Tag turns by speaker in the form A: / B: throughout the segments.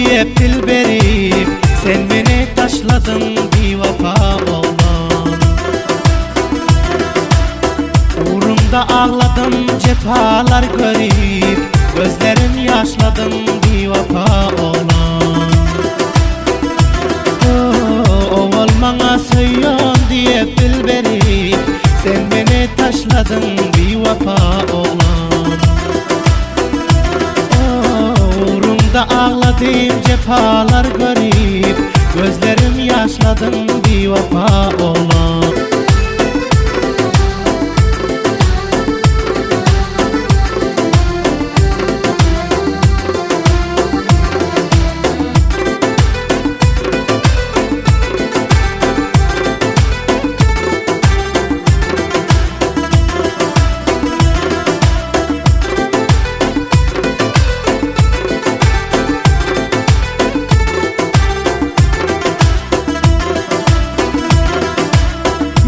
A: diye dilberim, sen beni taşladın bir vapa olan. Uğrumda ağladım cefalar görüp, gözlerim yaşladım bir vapa olan. Oval bana söyleyen diye dilberim, sen beni taşladın bir vapa olan. Uğrumda ağladım cefalar görüp, gözlerim yaşladım bir vapa olan.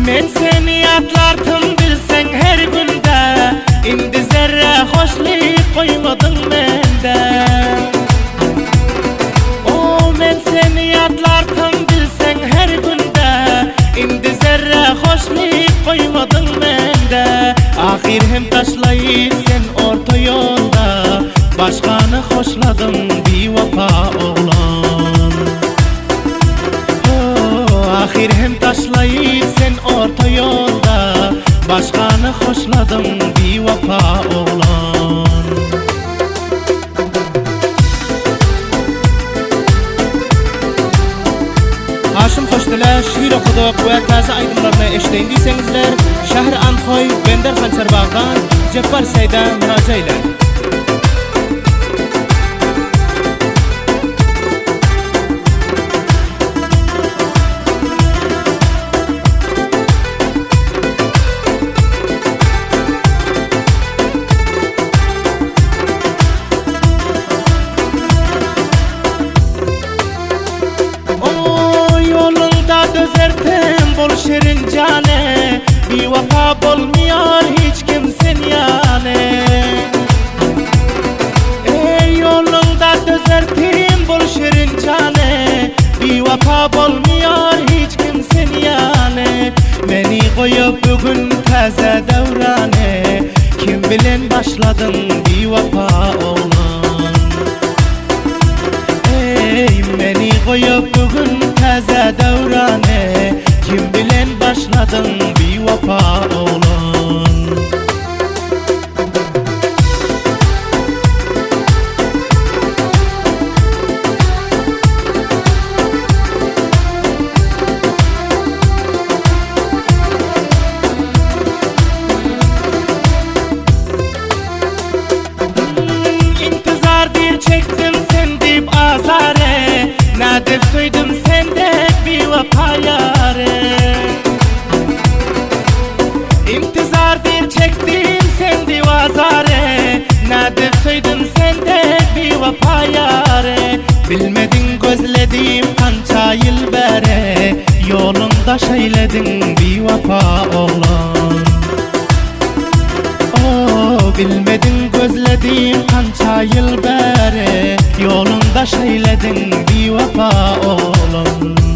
A: Men seni atlardım bilsen her günde, indi zerre hoşlik koymadın mende. Men seni atlardım bilsen her günde, indi zerre hoşlik koymadın mende. Ahir hem taşlayıp sen orta yolda, başkanı hoşladın bir vapa oğlan. Ahir hem taşlayıp sen orta yolda, başkanı hoşladım bir vapa oğlan. Haşim Hoşdil'e şiir okuduk ve taze aydınlarına eşleyendiysengizler, Şehri Anxoy, Bender Hançerbağ'dan Cebbar Seyda müraca ile. Dözertim bol şirin cane, bir vapa bulmuyor hiç kimsin yani. Yolunda dözertim bol şirin cane, bir vapa bulmuyor hiç kimsin yani. Beni koyup bugün taze devrane, kim bilen başladın bir vapa oğlan. Beni koyup bugün taze devrane, kim bilen başladın bir vapa oğlan. İntizar bir çektim sen dip azare, nadip söyledim sende bir vapa yare. İntizar bir çektim sen divazare, nadip söyledim sende bir vapa yare. Bilmedin gözledim kança yıl bere, yolunda şeyledin bir vapa oğlan. Bilmedin gözledim kança yıl bere, yolunda şeyledin bir vapa oğlan.